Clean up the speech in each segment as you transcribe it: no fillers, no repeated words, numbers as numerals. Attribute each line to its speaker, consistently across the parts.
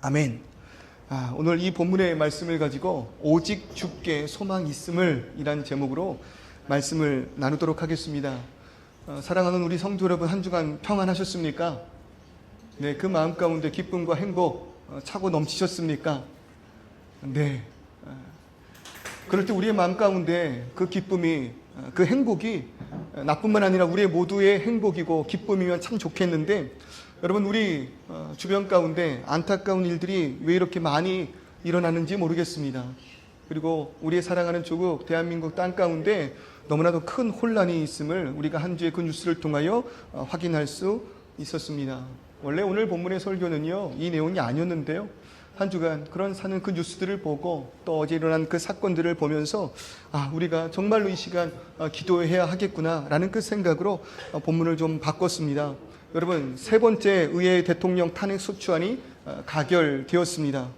Speaker 1: 아멘. 오늘 이 본문의 말씀을 가지고 오직 주께 소망 있음을 이란 제목으로 말씀을 나누도록 하겠습니다. 사랑하는 우리 성도 여러분, 한 주간 평안하셨습니까? 네, 그 마음 가운데 기쁨과 행복 차고 넘치셨습니까? 네. 그럴 때 우리의 마음 가운데 그 기쁨이, 그 행복이 나뿐만 아니라 우리 모두의 행복이고 기쁨이면 참 좋겠는데, 여러분, 우리 주변 가운데 안타까운 일들이 왜 이렇게 많이 일어나는지 모르겠습니다. 그리고 우리의 사랑하는 조국 대한민국 땅 가운데 너무나도 큰 혼란이 있음을 우리가 한 주의 그 뉴스를 통하여 확인할 수 있었습니다. 원래 오늘 본문의 설교는요, 이 내용이 아니었는데요, 한 주간 그런 사는 그 뉴스들을 보고 또 어제 일어난 그 사건들을 보면서 우리가 정말로 이 시간 기도해야 하겠구나라는 그 생각으로 본문을 좀 바꿨습니다. 여러분, 세 번째 의회 대통령 탄핵 소추안이 가결되었습니다.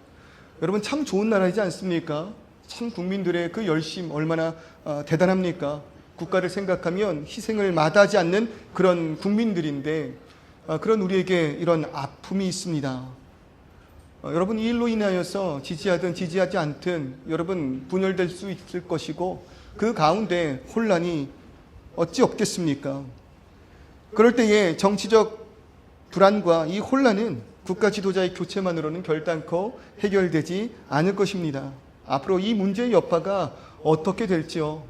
Speaker 1: 여러분, 참 좋은 나라이지 않습니까? 참 국민들의 그 열심 얼마나 대단합니까? 국가를 생각하면 희생을 마다하지 않는 그런 국민들인데, 그런 우리에게 이런 아픔이 있습니다. 여러분, 이 일로 인하여서 지지하든 지지하지 않든 여러분 분열될 수 있을 것이고, 그 가운데 혼란이 어찌 없겠습니까? 그럴 때에 정치적 불안과 이 혼란은 국가 지도자의 교체만으로는 결단코 해결되지 않을 것입니다. 앞으로 이 문제의 여파가 어떻게 될지요?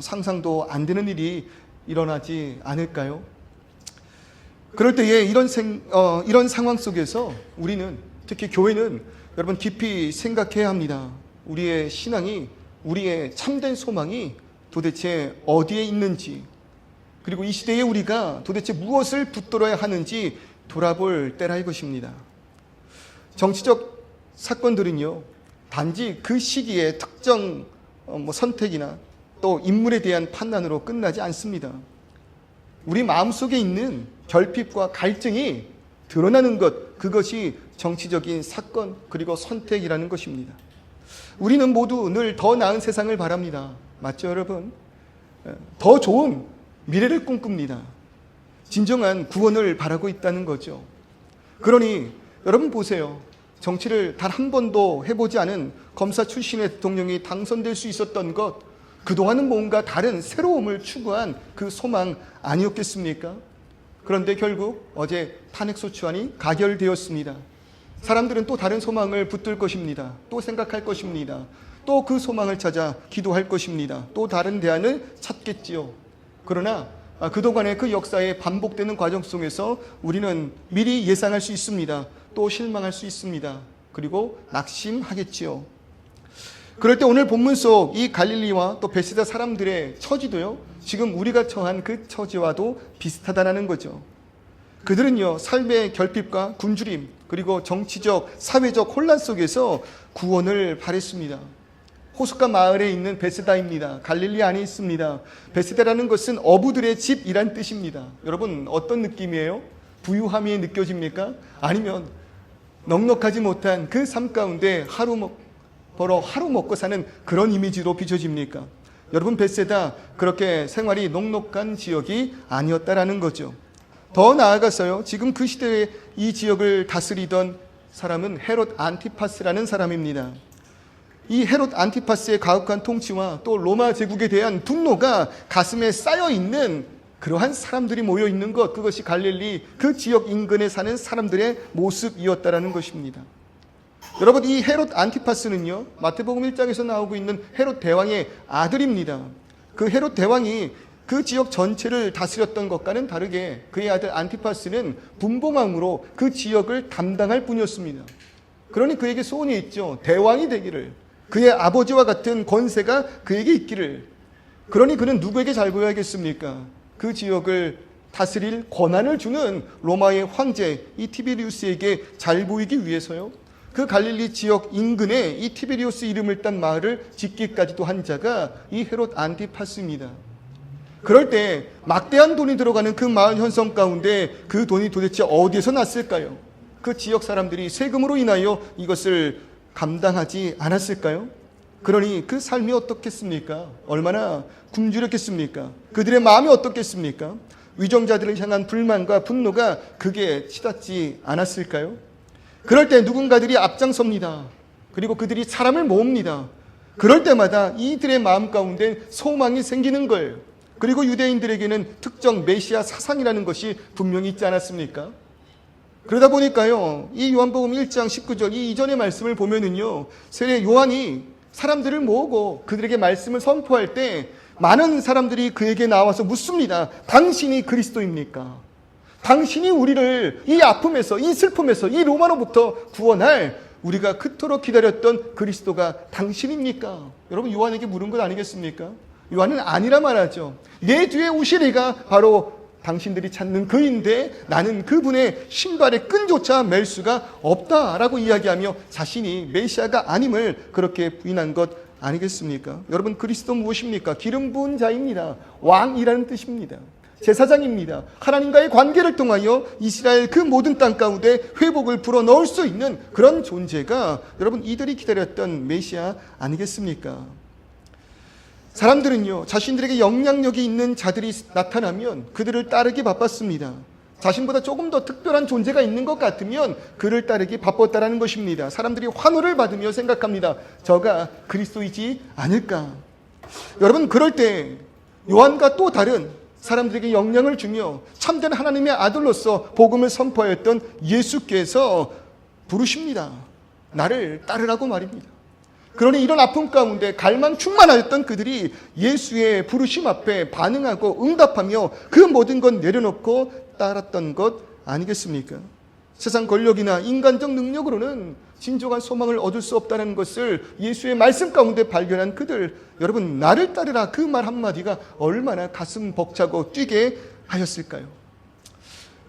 Speaker 1: 상상도 안 되는 일이 일어나지 않을까요? 그럴 때에 이런 상황 속에서 우리는, 특히 교회는 여러분 깊이 생각해야 합니다. 우리의 신앙이, 우리의 참된 소망이 도대체 어디에 있는지, 그리고 이 시대에 우리가 도대체 무엇을 붙들어야 하는지 돌아볼 때라 이것입니다. 정치적 사건들은요, 단지 그 시기에 특정 선택이나 또 인물에 대한 판단으로 끝나지 않습니다. 우리 마음속에 있는 결핍과 갈증이 드러나는 것, 그것이 정치적인 사건 그리고 선택이라는 것입니다. 우리는 모두 늘 더 나은 세상을 바랍니다. 맞죠, 여러분? 더 좋은 미래를 꿈꿉니다. 진정한 구원을 바라고 있다는 거죠. 그러니 여러분 보세요. 정치를 단 한 번도 해보지 않은 검사 출신의 대통령이 당선될 수 있었던 것, 그동안은 뭔가 다른 새로움을 추구한 그 소망 아니었겠습니까? 그런데 결국 어제 탄핵소추안이 가결되었습니다. 사람들은 또 다른 소망을 붙들 것입니다. 또 생각할 것입니다. 또 그 소망을 찾아 기도할 것입니다. 또 다른 대안을 찾겠지요. 그러나 그동안의 그 역사에 반복되는 과정 속에서 우리는 미리 예상할 수 있습니다. 또 실망할 수 있습니다. 그리고 낙심하겠지요. 그럴 때 오늘 본문 속 이 갈릴리와 또 베세다 사람들의 처지도요, 지금 우리가 처한 그 처지와도 비슷하다는 거죠. 그들은요, 삶의 결핍과 굶주림, 그리고 정치적, 사회적 혼란 속에서 구원을 바랬습니다. 호숫가 마을에 있는 베세다입니다. 갈릴리 안에 있습니다. 베세다라는 것은 어부들의 집이란 뜻입니다. 여러분, 어떤 느낌이에요? 부유함이 느껴집니까? 아니면 넉넉하지 못한 그 삶 가운데 하루 먹고 사는 그런 이미지로 비춰집니까? 여러분, 베세다, 그렇게 생활이 넉넉한 지역이 아니었다라는 거죠. 더 나아가서요, 지금 그 시대에 이 지역을 다스리던 사람은 헤롯 안티파스라는 사람입니다. 이 헤롯 안티파스의 가혹한 통치와 또 로마 제국에 대한 분노가 가슴에 쌓여있는 그러한 사람들이 모여있는 것, 그것이 갈릴리 그 지역 인근에 사는 사람들의 모습이었다라는 것입니다. 여러분, 이 헤롯 안티파스는요, 마태복음 1장에서 나오고 있는 헤롯 대왕의 아들입니다. 그 헤롯 대왕이 그 지역 전체를 다스렸던 것과는 다르게 그의 아들 안티파스는 분봉왕으로 그 지역을 담당할 뿐이었습니다. 그러니 그에게 소원이 있죠. 대왕이 되기를, 그의 아버지와 같은 권세가 그에게 있기를. 그러니 그는 누구에게 잘 보여야겠습니까? 그 지역을 다스릴 권한을 주는 로마의 황제 이 티베리우스에게 잘 보이기 위해서요, 그 갈릴리 지역 인근에 이 티베리우스 이름을 딴 마을을 짓기까지도 한 자가 이 헤롯 안티파스입니다. 그럴 때 막대한 돈이 들어가는 그 마을 현성 가운데 그 돈이 도대체 어디에서 났을까요? 그 지역 사람들이 세금으로 인하여 이것을 감당하지 않았을까요? 그러니 그 삶이 어떻겠습니까? 얼마나 굶주렸겠습니까? 그들의 마음이 어떻겠습니까? 위정자들을 향한 불만과 분노가 극에 치닫지 않았을까요? 그럴 때 누군가들이 앞장섭니다. 그리고 그들이 사람을 모읍니다. 그럴 때마다 이들의 마음 가운데 소망이 생기는 거예요. 그리고 유대인들에게는 특정 메시아 사상이라는 것이 분명히 있지 않았습니까? 그러다 보니까요, 이 요한복음 1장 19절 이 이전의 말씀을 보면은요, 세례 요한이 사람들을 모으고 그들에게 말씀을 선포할 때 많은 사람들이 그에게 나와서 묻습니다. 당신이 그리스도입니까? 당신이 우리를 이 아픔에서, 이 슬픔에서, 이 로마로부터 구원할 우리가 그토록 기다렸던 그리스도가 당신입니까? 여러분, 요한에게 물은 것 아니겠습니까? 요한은 아니라 말하죠. 내 뒤에 오시리가 바로 당신들이 찾는 그인데 나는 그분의 신발의 끈조차 맬 수가 없다라고 이야기하며 자신이 메시아가 아님을 그렇게 부인한 것 아니겠습니까? 여러분, 그리스도 무엇입니까? 기름 부은 자입니다. 왕이라는 뜻입니다. 제사장입니다. 하나님과의 관계를 통하여 이스라엘 그 모든 땅 가운데 회복을 불어넣을 수 있는 그런 존재가 여러분 이들이 기다렸던 메시아 아니겠습니까? 사람들은요, 자신들에게 영향력이 있는 자들이 나타나면 그들을 따르기 바빴습니다. 자신보다 조금 더 특별한 존재가 있는 것 같으면 그를 따르기 바빴다라는 것입니다. 사람들이 환호를 받으며 생각합니다. 저가 그리스도이지 않을까? 여러분, 그럴 때 요한과 또 다른 사람들에게 영향을 주며 참된 하나님의 아들로서 복음을 선포하였던 예수께서 부르십니다. 나를 따르라고 말입니다. 그러니 이런 아픔 가운데 갈망 충만하였던 그들이 예수의 부르심 앞에 반응하고 응답하며 그 모든 것 내려놓고 따랐던 것 아니겠습니까? 세상 권력이나 인간적 능력으로는 진정한 소망을 얻을 수 없다는 것을 예수의 말씀 가운데 발견한 그들, 여러분, 나를 따르라 그 말 한마디가 얼마나 가슴 벅차고 뛰게 하였을까요?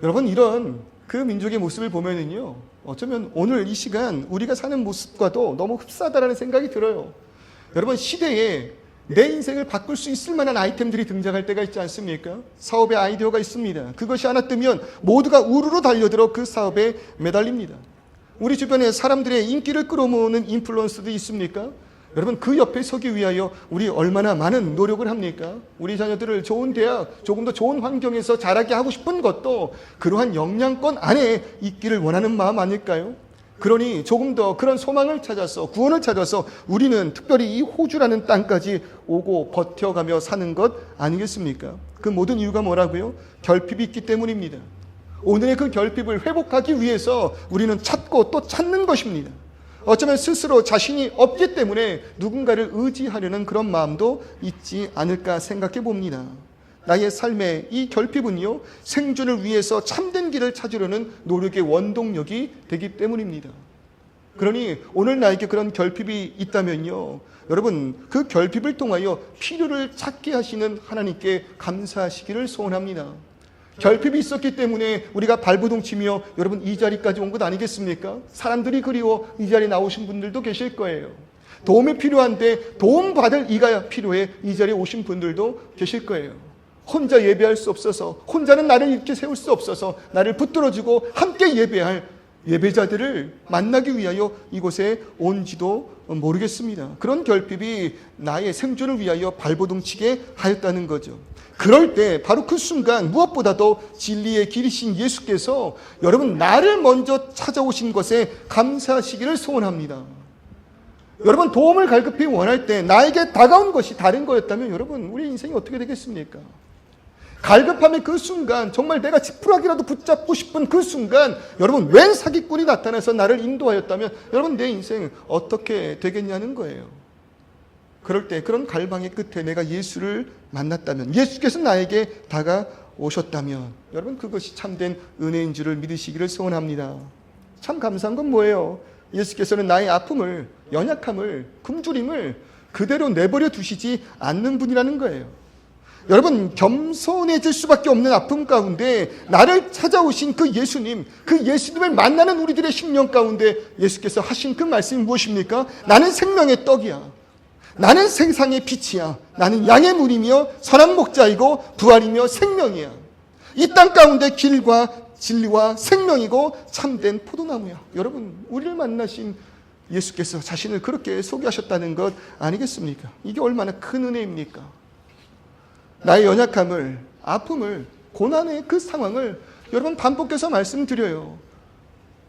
Speaker 1: 여러분, 이런 그 민족의 모습을 보면은요, 어쩌면 오늘 이 시간 우리가 사는 모습과도 너무 흡사하다는 생각이 들어요. 여러분, 시대에 내 인생을 바꿀 수 있을 만한 아이템들이 등장할 때가 있지 않습니까? 사업의 아이디어가 있습니다. 그것이 하나 뜨면 모두가 우르르 달려들어 그 사업에 매달립니다. 우리 주변에 사람들의 인기를 끌어모으는 인플루언서도 있습니까? 여러분, 그 옆에 서기 위하여 우리 얼마나 많은 노력을 합니까? 우리 자녀들을 좋은 대학, 조금 더 좋은 환경에서 자라게 하고 싶은 것도 그러한 역량권 안에 있기를 원하는 마음 아닐까요? 그러니 조금 더 그런 소망을 찾아서, 구원을 찾아서 우리는 특별히 이 호주라는 땅까지 오고 버텨가며 사는 것 아니겠습니까? 그 모든 이유가 뭐라고요? 결핍이 있기 때문입니다. 오늘의 그 결핍을 회복하기 위해서 우리는 찾고 또 찾는 것입니다. 어쩌면 스스로 자신이 없기 때문에 누군가를 의지하려는 그런 마음도 있지 않을까 생각해 봅니다. 나의 삶의 이 결핍은요, 생존을 위해서 참된 길을 찾으려는 노력의 원동력이 되기 때문입니다. 그러니 오늘 나에게 그런 결핍이 있다면요, 여러분, 그 결핍을 통하여 필요를 찾게 하시는 하나님께 감사하시기를 소원합니다. 결핍이 있었기 때문에 우리가 발버둥치며 여러분 이 자리까지 온 것 아니겠습니까? 사람들이 그리워 이 자리에 나오신 분들도 계실 거예요. 도움이 필요한데 도움 받을 이가 필요해 이 자리에 오신 분들도 계실 거예요. 혼자 예배할 수 없어서, 혼자는 나를 이렇게 세울 수 없어서 나를 붙들어주고 함께 예배할 예배자들을 만나기 위하여 이곳에 온지도 모르겠습니다. 그런 결핍이 나의 생존을 위하여 발버둥치게 하였다는 거죠. 그럴 때 바로 그 순간 무엇보다도 진리의 길이신 예수께서 여러분 나를 먼저 찾아오신 것에 감사하시기를 소원합니다. 여러분, 도움을 갈급히 원할 때 나에게 다가온 것이 다른 거였다면 여러분 우리 인생이 어떻게 되겠습니까? 갈급함의 그 순간, 정말 내가 지푸라기라도 붙잡고 싶은 그 순간 여러분 웬 사기꾼이 나타나서 나를 인도하였다면 여러분 내 인생 어떻게 되겠냐는 거예요. 그럴 때 그런 갈망의 끝에 내가 예수를 만났다면, 예수께서 나에게 다가오셨다면 여러분 그것이 참된 은혜인 줄을 믿으시기를 소원합니다. 참 감사한 건 뭐예요? 예수께서는 나의 아픔을, 연약함을, 굶주림을 그대로 내버려 두시지 않는 분이라는 거예요. 여러분, 겸손해질 수밖에 없는 아픔 가운데 나를 찾아오신 그 예수님, 그 예수님을 만나는 우리들의 심령 가운데 예수께서 하신 그 말씀이 무엇입니까? 나는 생명의 떡이야. 나는 세상의 빛이야. 나는 양의 물이며 선한 목자이고 부활이며 생명이야. 이 땅 가운데 길과 진리와 생명이고 참된 포도나무야. 여러분, 우리를 만나신 예수께서 자신을 그렇게 소개하셨다는 것 아니겠습니까? 이게 얼마나 큰 은혜입니까? 나의 연약함을, 아픔을, 고난의 그 상황을 여러분 반복해서 말씀드려요.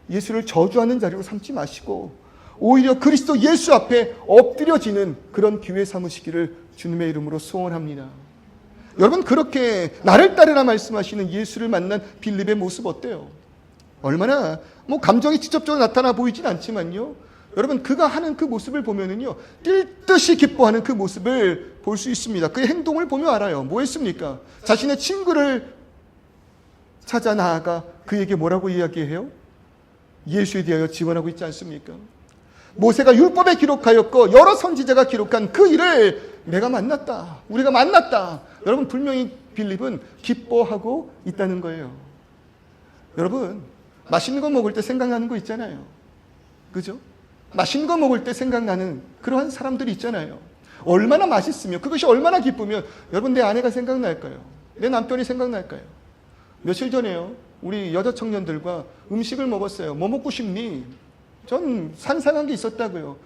Speaker 1: 예수를 저주하는 자리로 삼지 마시고 오히려 그리스도 예수 앞에 엎드려지는 그런 기회 삼으시기를 주님의 이름으로 소원합니다. 여러분, 그렇게 나를 따르라 말씀하시는 예수를 만난 빌립의 모습 어때요? 얼마나 감정이 직접적으로 나타나 보이진 않지만요, 여러분, 그가 하는 그 모습을 보면은요, 뛸 듯이 기뻐하는 그 모습을 볼 수 있습니다. 그의 행동을 보면 알아요. 뭐 했습니까? 자신의 친구를 찾아 나아가 그에게 뭐라고 이야기해요? 예수에 대하여 지원하고 있지 않습니까? 모세가 율법에 기록하였고 여러 선지자가 기록한 그 일을 내가 만났다, 우리가 만났다. 여러분, 분명히 빌립은 기뻐하고 있다는 거예요. 여러분, 맛있는 거 먹을 때 생각나는 거 있잖아요. 그죠? 맛있는 거 먹을 때 생각나는 그러한 사람들이 있잖아요. 얼마나 맛있으면, 그것이 얼마나 기쁘면 여러분, 내 아내가 생각날까요? 내 남편이 생각날까요? 며칠 전에요, 우리 여자 청년들과 음식을 먹었어요. 뭐 먹고 싶니? 전 상상한 게 있었다고요.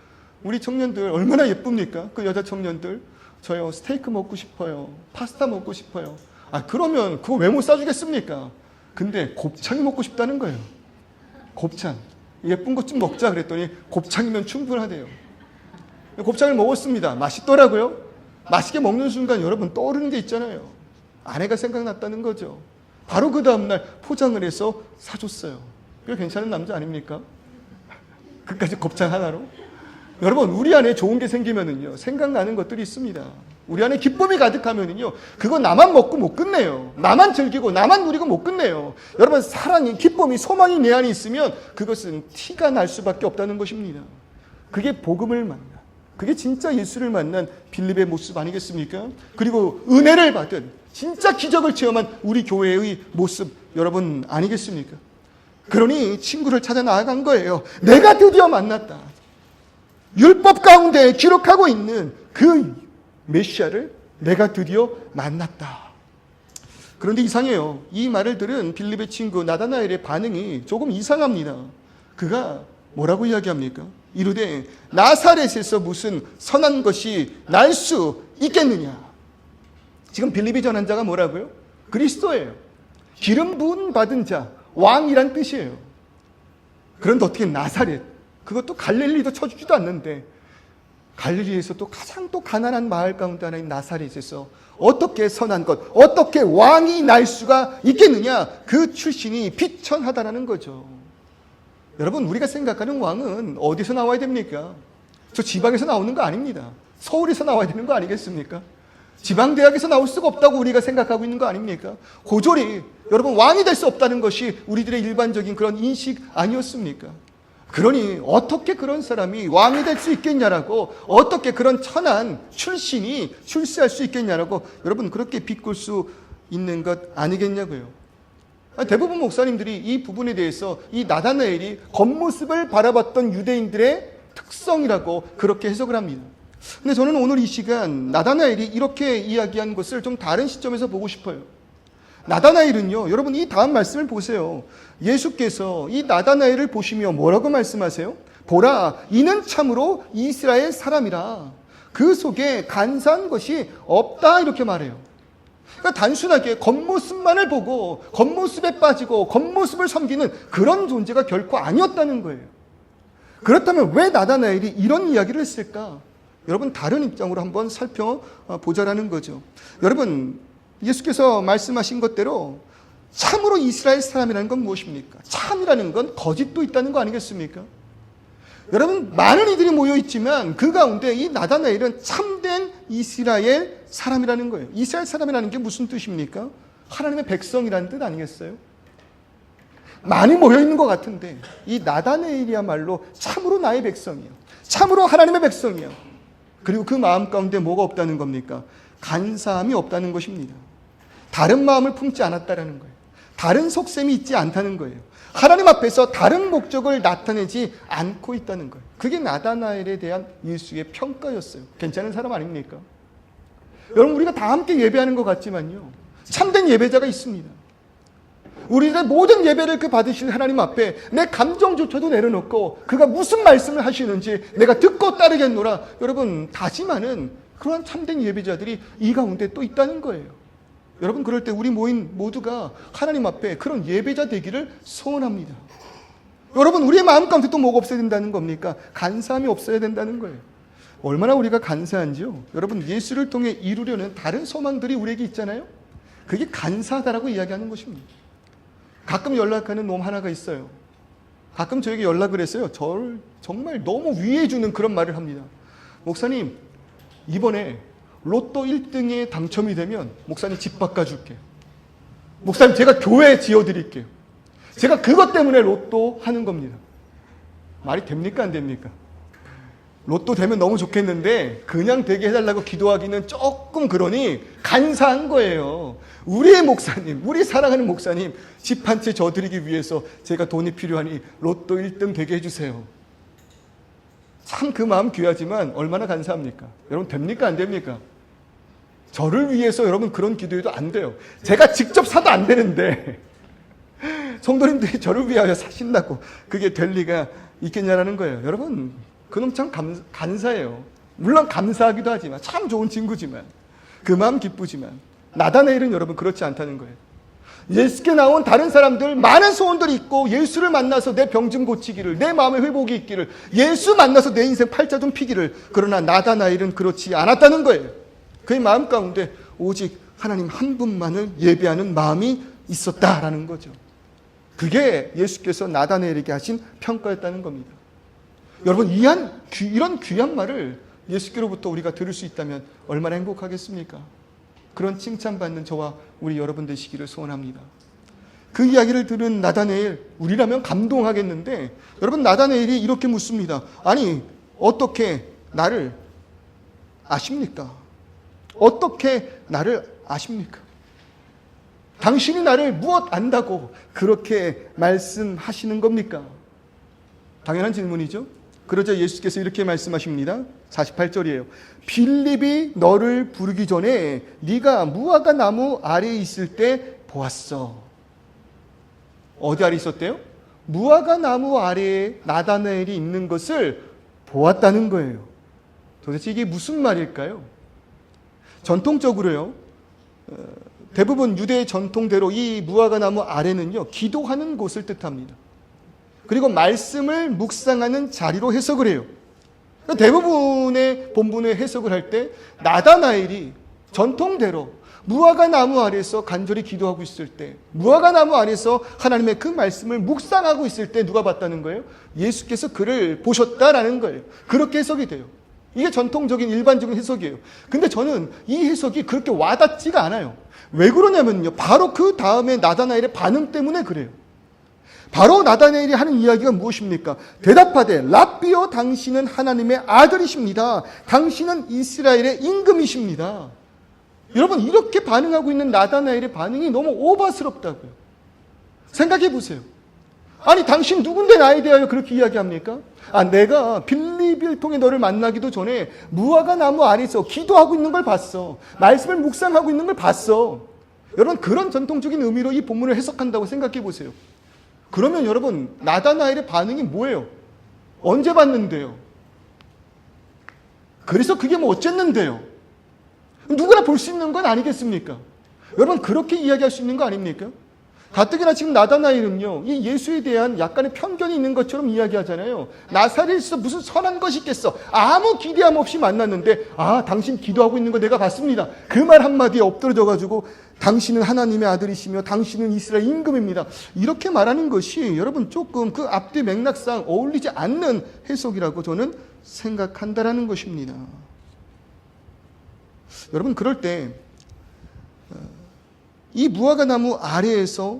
Speaker 1: 우리 청년들 얼마나 예쁩니까? 그 여자 청년들. 저요, 스테이크 먹고 싶어요. 파스타 먹고 싶어요. 그러면 그거 왜 못 사주겠습니까? 근데 곱창이 먹고 싶다는 거예요. 곱창. 예쁜 것 좀 먹자 그랬더니 곱창이면 충분하대요. 곱창을 먹었습니다. 맛있더라고요. 맛있게 먹는 순간 여러분 떠오르는 게 있잖아요. 아내가 생각났다는 거죠. 바로 그 다음날 포장을 해서 사줬어요. 그게 괜찮은 남자 아닙니까? 그까지 곱창 하나로? 여러분, 우리 안에 좋은 게 생기면은요, 생각나는 것들이 있습니다. 우리 안에 기쁨이 가득하면은요, 그거 나만 먹고 못 끝내요. 나만 즐기고 나만 누리고 못 끝내요. 여러분, 사랑이, 기쁨이, 소망이 내 안에 있으면 그것은 티가 날 수밖에 없다는 것입니다. 그게 복음을 만나, 그게 진짜 예수를 만난 빌립의 모습 아니겠습니까? 그리고 은혜를 받은 진짜 기적을 체험한 우리 교회의 모습 여러분 아니겠습니까? 그러니 친구를 찾아 나아간 거예요. 내가 드디어 만났다. 율법 가운데 기록하고 있는 그 메시아를 내가 드디어 만났다. 그런데 이상해요. 이 말을 들은 빌립의 친구 나다나엘의 반응이 조금 이상합니다. 그가 뭐라고 이야기합니까? 이르되 나사렛에서 무슨 선한 것이 날 수 있겠느냐. 지금 빌립이 전한 자가 뭐라고요? 그리스도예요. 기름 부은 받은 자, 왕이란 뜻이에요. 그런데 어떻게 나사렛, 그것도 갈릴리도 쳐주지도 않는데 갈릴리에서 또 가장 또 가난한 마을 가운데 하나인 나사렛에서 어떻게 선한 것, 어떻게 왕이 날 수가 있겠느냐. 그 출신이 비천하다라는 거죠. 여러분, 우리가 생각하는 왕은 어디서 나와야 됩니까? 저 지방에서 나오는 거 아닙니다. 서울에서 나와야 되는 거 아니겠습니까? 지방대학에서 나올 수가 없다고 우리가 생각하고 있는 거 아닙니까? 고졸이 여러분 왕이 될 수 없다는 것이 우리들의 일반적인 그런 인식 아니었습니까? 그러니 어떻게 그런 사람이 왕이 될 수 있겠냐라고, 어떻게 그런 천한 출신이 출세할 수 있겠냐라고 여러분 그렇게 비꼴 수 있는 것 아니겠냐고요. 대부분 목사님들이 이 부분에 대해서 이 나다나엘이 겉모습을 바라봤던 유대인들의 특성이라고 그렇게 해석을 합니다. 근데 저는 오늘 이 시간 나다나엘이 이렇게 이야기한 것을 좀 다른 시점에서 보고 싶어요. 나다나엘은요, 여러분 이 다음 말씀을 보세요. 예수께서 이 나다나엘을 보시며 뭐라고 말씀하세요? 보라, 이는 참으로 이스라엘 사람이라. 그 속에 간사한 것이 없다, 이렇게 말해요. 그러니까 단순하게 겉모습만을 보고 겉모습에 빠지고 겉모습을 섬기는 그런 존재가 결코 아니었다는 거예요. 그렇다면 왜 나다나엘이 이런 이야기를 했을까? 여러분 다른 입장으로 한번 살펴보자라는 거죠. 여러분, 예수께서 말씀하신 것대로 참으로 이스라엘 사람이라는 건 무엇입니까? 참이라는 건 거짓도 있다는 거 아니겠습니까? 여러분, 많은 이들이 모여있지만 그 가운데 이 나다나엘은 참된 이스라엘 사람이라는 거예요. 이스라엘 사람이라는 게 무슨 뜻입니까? 하나님의 백성이라는 뜻 아니겠어요? 많이 모여있는 것 같은데 이 나다나엘이야말로 참으로 나의 백성이에요. 참으로 하나님의 백성이에요. 그리고 그 마음 가운데 뭐가 없다는 겁니까? 간사함이 없다는 것입니다. 다른 마음을 품지 않았다는 거예요. 다른 속셈이 있지 않다는 거예요. 하나님 앞에서 다른 목적을 나타내지 않고 있다는 거예요. 그게 나다나엘에 대한 예수의 평가였어요. 괜찮은 사람 아닙니까? 여러분, 우리가 다 함께 예배하는 것 같지만요, 참된 예배자가 있습니다. 우리의 모든 예배를 그 받으실 하나님 앞에 내 감정조차도 내려놓고 그가 무슨 말씀을 하시는지 내가 듣고 따르겠노라, 여러분 다짐하는 그러한 참된 예배자들이 이 가운데 또 있다는 거예요. 여러분, 그럴 때 우리 모인 모두가 하나님 앞에 그런 예배자 되기를 소원합니다. 여러분, 우리의 마음 가운데 또 뭐가 없어야 된다는 겁니까? 간사함이 없어야 된다는 거예요. 얼마나 우리가 간사한지요. 여러분, 예수를 통해 이루려는 다른 소망들이 우리에게 있잖아요. 그게 간사하다라고 이야기하는 것입니다. 가끔 연락하는 놈 하나가 있어요. 가끔 저에게 연락을 했어요. 저를 정말 너무 위해 주는 그런 말을 합니다. 목사님, 이번에 로또 1등에 당첨이 되면 목사님 집 바꿔줄게요. 목사님, 제가 교회 지어드릴게요. 제가 그것 때문에 로또 하는 겁니다. 말이 됩니까, 안 됩니까? 로또 되면 너무 좋겠는데 그냥 되게 해달라고 기도하기는 조금 그러니 간사한 거예요. 우리의 목사님, 우리 사랑하는 목사님 집 한 채 져드리기 위해서 제가 돈이 필요하니 로또 1등 되게 해주세요. 참 그 마음 귀하지만 얼마나 간사합니까? 여러분, 됩니까, 안 됩니까? 저를 위해서 여러분 그런 기도해도 안 돼요. 제가 직접 사도 안 되는데 성도님들이 저를 위하여 사신다고 그게 될 리가 있겠냐라는 거예요. 여러분, 그놈 참 간사해요. 물론 감사하기도 하지만 참 좋은 친구지만 그 마음 기쁘지만 나다나엘은 여러분 그렇지 않다는 거예요. 예수께 나온 다른 사람들 많은 소원들이 있고 예수를 만나서 내 병 좀 고치기를, 내 마음의 회복이 있기를, 예수 만나서 내 인생 팔자 좀 피기를, 그러나 나다나엘은 그렇지 않았다는 거예요. 그의 마음 가운데 오직 하나님 한 분만을 예배하는 마음이 있었다라는 거죠. 그게 예수께서 나다나엘에게 하신 평가였다는 겁니다. 여러분, 이런 귀한 말을 예수께로부터 우리가 들을 수 있다면 얼마나 행복하겠습니까? 그런 칭찬받는 저와 우리 여러분 되시기를 소원합니다. 그 이야기를 들은 나다나엘, 우리라면 감동하겠는데 여러분, 나다나엘이 이렇게 묻습니다. 아니, 어떻게 나를 아십니까? 어떻게 나를 아십니까? 당신이 나를 무엇 안다고 그렇게 말씀하시는 겁니까? 당연한 질문이죠. 그러자 예수께서 이렇게 말씀하십니다. 48절이에요. 빌립이 너를 부르기 전에 네가 무화과 나무 아래에 있을 때 보았어. 어디 아래 있었대요? 무화과 나무 아래에 나다나엘이 있는 것을 보았다는 거예요. 도대체 이게 무슨 말일까요? 전통적으로요, 대부분 유대 전통대로 이 무화과 나무 아래는요, 기도하는 곳을 뜻합니다. 그리고 말씀을 묵상하는 자리로 해석을 해요. 대부분의 본문의 해석을 할 때 나다나엘이 전통대로 무화과 나무 아래에서 간절히 기도하고 있을 때, 무화과 나무 아래에서 하나님의 그 말씀을 묵상하고 있을 때 누가 봤다는 거예요? 예수께서 그를 보셨다라는 거예요. 그렇게 해석이 돼요. 이게 전통적인 일반적인 해석이에요. 근데 저는 이 해석이 그렇게 와닿지가 않아요. 왜 그러냐면요, 바로 그 다음에 나다나엘의 반응 때문에 그래요. 바로 나다나엘이 하는 이야기가 무엇입니까? 대답하되 랍비여, 당신은 하나님의 아들이십니다. 당신은 이스라엘의 임금이십니다. 여러분, 이렇게 반응하고 있는 나다나엘의 반응이 너무 오바스럽다고요. 생각해 보세요. 아니, 당신 누군데 나에 대하여 그렇게 이야기합니까? 내가 빌립을 통해 너를 만나기도 전에 무화과 나무 아래에서 기도하고 있는 걸 봤어. 말씀을 묵상하고 있는 걸 봤어. 여러분, 그런 전통적인 의미로 이 본문을 해석한다고 생각해 보세요. 그러면 여러분, 나다나엘의 반응이 뭐예요? 언제 봤는데요? 그래서 그게 뭐 어쨌는데요? 누구나 볼 수 있는 건 아니겠습니까? 여러분, 그렇게 이야기할 수 있는 거 아닙니까? 가뜩이나 지금 나다나엘은요, 이 예수에 대한 약간의 편견이 있는 것처럼 이야기하잖아요. 나사렛에서 무슨 선한 것이 있겠어. 아무 기대함 없이 만났는데, 당신 기도하고 있는 거 내가 봤습니다. 그 말 한마디에 엎드러져가지고 당신은 하나님의 아들이시며 당신은 이스라엘 임금입니다. 이렇게 말하는 것이 여러분 조금 그 앞뒤 맥락상 어울리지 않는 해석이라고 저는 생각한다라는 것입니다. 여러분, 그럴 때 이 무화과 나무 아래에서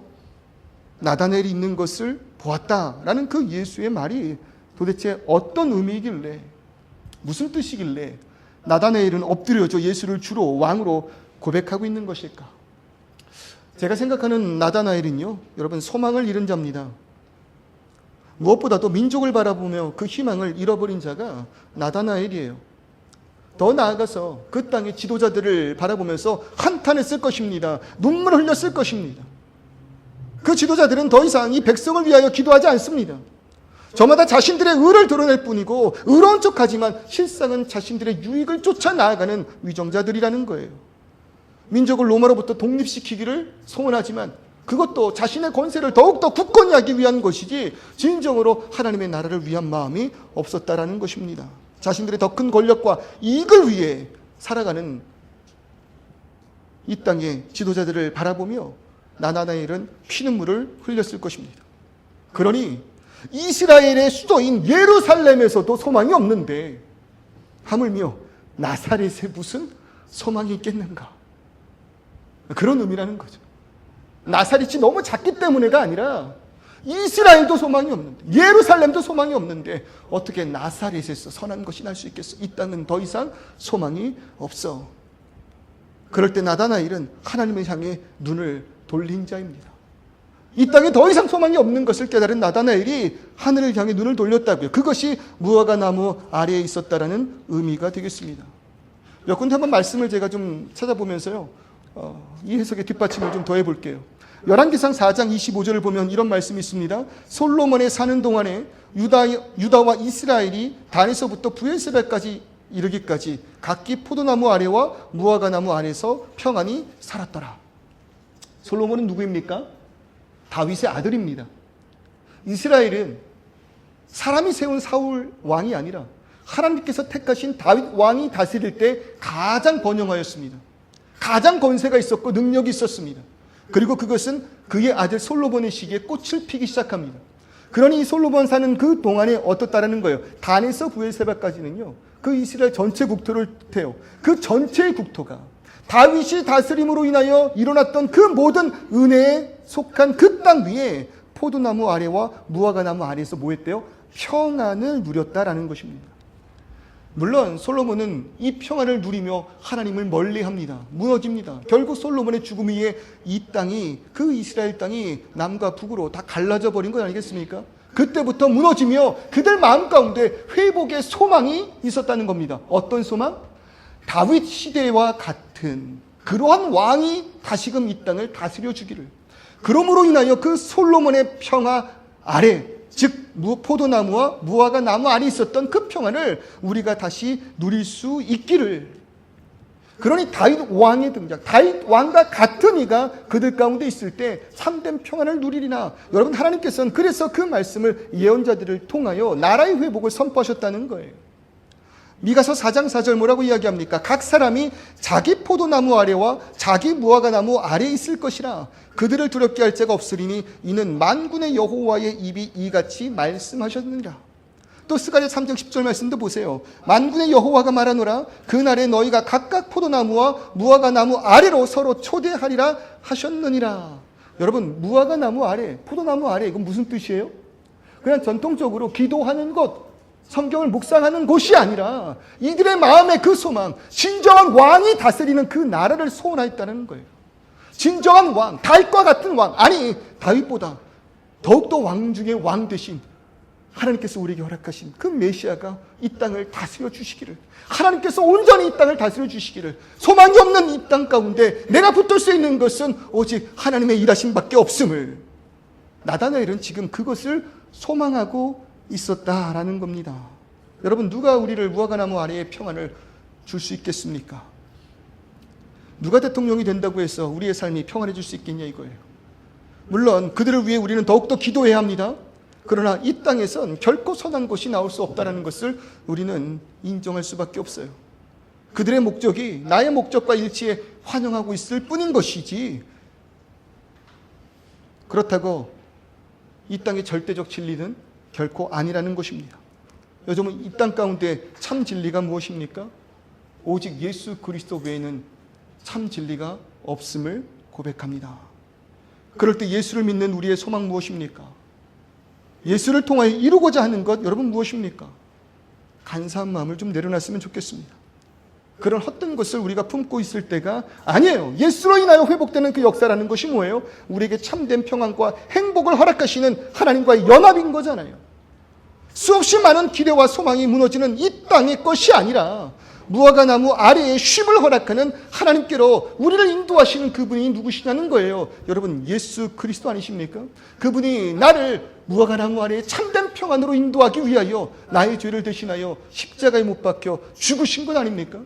Speaker 1: 나다나엘이 있는 것을 보았다라는 그 예수의 말이 도대체 어떤 의미이길래, 무슨 뜻이길래 나다나엘은 엎드려져 예수를 주로 왕으로 고백하고 있는 것일까? 제가 생각하는 나다나엘은요, 여러분, 소망을 잃은 자입니다. 무엇보다도 민족을 바라보며 그 희망을 잃어버린 자가 나다나엘이에요. 더 나아가서 그 땅의 지도자들을 바라보면서 한탄했을 것입니다. 눈물을 흘렸을 것입니다. 그 지도자들은 더 이상 이 백성을 위하여 기도하지 않습니다. 저마다 자신들의 의를 드러낼 뿐이고 의로운 척하지만 실상은 자신들의 유익을 쫓아 나아가는 위정자들이라는 거예요. 민족을 로마로부터 독립시키기를 소원하지만 그것도 자신의 권세를 더욱더 굳건히 하기 위한 것이지 진정으로 하나님의 나라를 위한 마음이 없었다라는 것입니다. 자신들의 더 큰 권력과 이익을 위해 살아가는 이 땅의 지도자들을 바라보며 나다나엘은 피눈물을 흘렸을 것입니다. 그러니 이스라엘의 수도인 예루살렘에서도 소망이 없는데 하물며 나사렛에 무슨 소망이 있겠는가? 그런 의미라는 거죠. 나사렛이 너무 작기 때문에가 아니라 이스라엘도 소망이 없는데, 예루살렘도 소망이 없는데 어떻게 나사렛에서 선한 것이 날 수 있겠어? 이 땅은 더 이상 소망이 없어. 그럴 때 나다나엘은 하나님을 향해 눈을 돌린 자입니다. 이 땅에 더 이상 소망이 없는 것을 깨달은 나다나엘이 하늘을 향해 눈을 돌렸다고요. 그것이 무화과 나무 아래에 있었다라는 의미가 되겠습니다. 몇 군데 한번 말씀을 제가 좀 찾아보면서요, 이 해석의 뒷받침을 좀 더해 볼게요. 열왕기상 4장 25절을 보면 이런 말씀이 있습니다. 솔로몬에 사는 동안에 유다와 이스라엘이 단에서부터 브엘세바까지 이르기까지 각기 포도나무 아래와 무화과 나무 아래서 평안히 살았더라. 솔로몬은 누구입니까? 다윗의 아들입니다. 이스라엘은 사람이 세운 사울 왕이 아니라 하나님께서 택하신 다윗 왕이 다스릴 때 가장 번영하였습니다. 가장 권세가 있었고 능력이 있었습니다. 그리고 그것은 그의 아들 솔로몬의 시기에 꽃을 피기 시작합니다. 그러니 솔로몬 사는 그 동안에 어떻다라는 거예요. 단에서 브엘세바까지는요, 그 이스라엘 전체 국토를 태워 그 전체의 국토가 다윗이 다스림으로 인하여 일어났던 그 모든 은혜에 속한 그 땅 위에 포도나무 아래와 무화과 나무 아래에서 뭐 했대요? 평안을 누렸다라는 것입니다. 물론 솔로몬은 이 평안을 누리며 하나님을 멀리합니다. 무너집니다. 결국 솔로몬의 죽음 위에 이 땅이, 그 이스라엘 땅이 남과 북으로 다 갈라져 버린 것 아니겠습니까? 그때부터 무너지며 그들 마음 가운데 회복의 소망이 있었다는 겁니다. 어떤 소망? 다윗 시대와 같은 그러한 왕이 다시금 이 땅을 다스려 주기를. 그러므로 인하여 그 솔로몬의 평화 아래, 즉 포도나무와 무화과 나무 아래 있었던 그 평안을 우리가 다시 누릴 수 있기를. 그러니 다윗 왕의 등장, 다윗 왕과 같은 이가 그들 가운데 있을 때 참된 평안을 누리리나. 여러분, 하나님께서는 그래서 그 말씀을 예언자들을 통하여 나라의 회복을 선포하셨다는 거예요. 미가서 4장 4절 뭐라고 이야기합니까? 각 사람이 자기 포도나무 아래와 자기 무화과 나무 아래에 있을 것이라. 그들을 두렵게 할 자가 없으리니 이는 만군의 여호와의 입이 이같이 말씀하셨느니라. 또 스가랴 3장 10절 말씀도 보세요. 만군의 여호와가 말하노라. 그날에 너희가 각각 포도나무와 무화과 나무 아래로 서로 초대하리라 하셨느니라. 여러분, 무화과 나무 아래, 포도나무 아래, 이건 무슨 뜻이에요? 그냥 전통적으로 기도하는 곳, 성경을 묵상하는 곳이 아니라 이들의 마음의 그 소망, 진정한 왕이 다스리는 그 나라를 소원하였다는 거예요. 진정한 왕, 다윗과 같은 왕, 아니 다윗보다 더욱더 왕 중에 왕 되신 하나님께서 우리에게 허락하신 그 메시아가 이 땅을 다스려 주시기를, 하나님께서 온전히 이 땅을 다스려 주시기를, 소망이 없는 이 땅 가운데 내가 붙들 수 있는 것은 오직 하나님의 일하심 밖에 없음을, 나다나엘은 지금 그것을 소망하고 있었다라는 겁니다. 여러분, 누가 우리를 무화과나무 아래의 평안을 줄 수 있겠습니까? 누가 대통령이 된다고 해서 우리의 삶이 평안해질 수 있겠냐 이거예요. 물론 그들을 위해 우리는 더욱더 기도해야 합니다. 그러나 이 땅에선 결코 선한 것이 나올 수 없다는 것을 우리는 인정할 수밖에 없어요. 그들의 목적이 나의 목적과 일치해 환영하고 있을 뿐인 것이지, 그렇다고 이 땅의 절대적 진리는 결코 아니라는 것입니다. 요즘은 이 땅 가운데 참 진리가 무엇입니까? 오직 예수 그리스도 외에는 참 진리가 없음을 고백합니다. 그럴 때 예수를 믿는 우리의 소망 무엇입니까? 예수를 통하여 이루고자 하는 것, 여러분 무엇입니까? 간사한 마음을 좀 내려놨으면 좋겠습니다. 그런 헛된 것을 우리가 품고 있을 때가 아니에요. 예수로 인하여 회복되는 그 역사라는 것이 뭐예요? 우리에게 참된 평안과 행복을 허락하시는 하나님과의 연합인 거잖아요. 수없이 많은 기대와 소망이 무너지는 이 땅의 것이 아니라 무화과 나무 아래에 쉼을 허락하는 하나님께로 우리를 인도하시는 그분이 누구시냐는 거예요. 여러분, 예수 그리스도 아니십니까? 그분이 나를 무화과 나무 아래에 참된 평안으로 인도하기 위하여 나의 죄를 대신하여 십자가에 못 박혀 죽으신 것 아닙니까?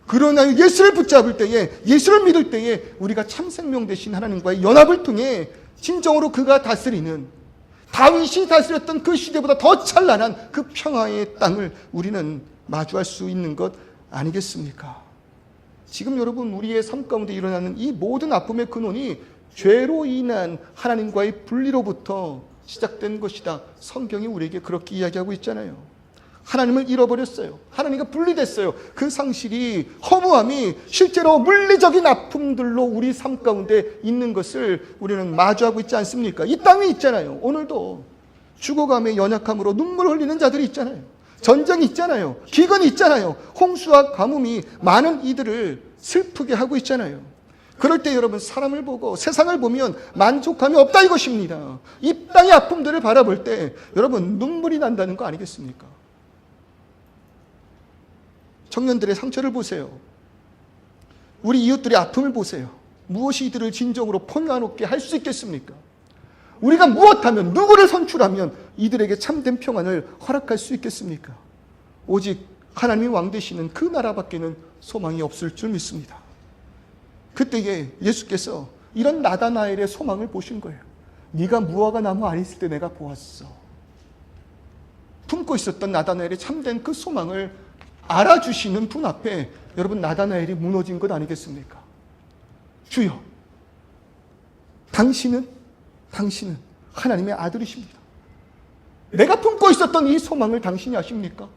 Speaker 1: 그러나 예수를 붙잡을 때에, 예수를 믿을 때에 우리가 참 생명 되신 하나님과의 연합을 통해 진정으로 그가 다스리는, 다윗이 다스렸던 그 시대보다 더 찬란한 그 평화의 땅을 우리는 마주할 수 있는 것 아니겠습니까? 지금 여러분, 우리의 삶 가운데 일어나는 이 모든 아픔의 근원이 죄로 인한 하나님과의 분리로부터 시작된 것이다. 성경이 우리에게 그렇게 이야기하고 있잖아요. 하나님을 잃어버렸어요. 하나님과 분리됐어요. 그 상실이, 허무함이 실제로 물리적인 아픔들로 우리 삶 가운데 있는 것을 우리는 마주하고 있지 않습니까? 이 땅에 있잖아요. 오늘도 죽어감의 연약함으로 눈물 흘리는 자들이 있잖아요. 전쟁이 있잖아요. 기근이 있잖아요. 홍수와 가뭄이 많은 이들을 슬프게 하고 있잖아요. 그럴 때 여러분, 사람을 보고 세상을 보면 만족함이 없다 이것입니다. 이 땅의 아픔들을 바라볼 때 여러분, 눈물이 난다는 거 아니겠습니까? 청년들의 상처를 보세요. 우리 이웃들의 아픔을 보세요. 무엇이 이들을 진정으로 평안롭게 할 수 있겠습니까? 우리가 무엇하면, 누구를 선출하면 이들에게 참된 평안을 허락할 수 있겠습니까? 오직 하나님이 왕 되시는 그 나라밖에는 소망이 없을 줄 믿습니다. 그때에 예수께서 이런 나다나엘의 소망을 보신 거예요. 네가 무화과 나무 안에 있을 때 내가 보았어. 품고 있었던 나다나엘의 참된 그 소망을 알아주시는 분 앞에 여러분, 나다나엘이 무너진 것 아니겠습니까? 주여, 당신은 하나님의 아들이십니다. 내가 품고 있었던 이 소망을 당신이 아십니까?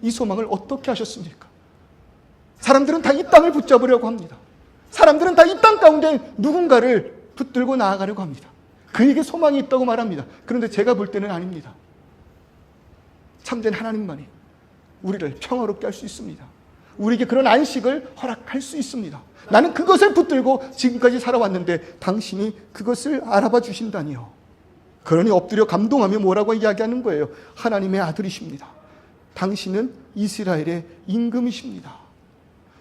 Speaker 1: 이 소망을 어떻게 하셨습니까? 사람들은 다 이 땅을 붙잡으려고 합니다. 사람들은 다 이 땅 가운데 누군가를 붙들고 나아가려고 합니다. 그에게 소망이 있다고 말합니다. 그런데 제가 볼 때는 아닙니다. 참된 하나님만이 우리를 평화롭게 할 수 있습니다. 우리에게 그런 안식을 허락할 수 있습니다. 나는 그것을 붙들고 지금까지 살아왔는데 당신이 그것을 알아봐 주신다니요. 그러니 엎드려 감동하며 뭐라고 이야기하는 거예요? 하나님의 아들이십니다. 당신은 이스라엘의 임금이십니다.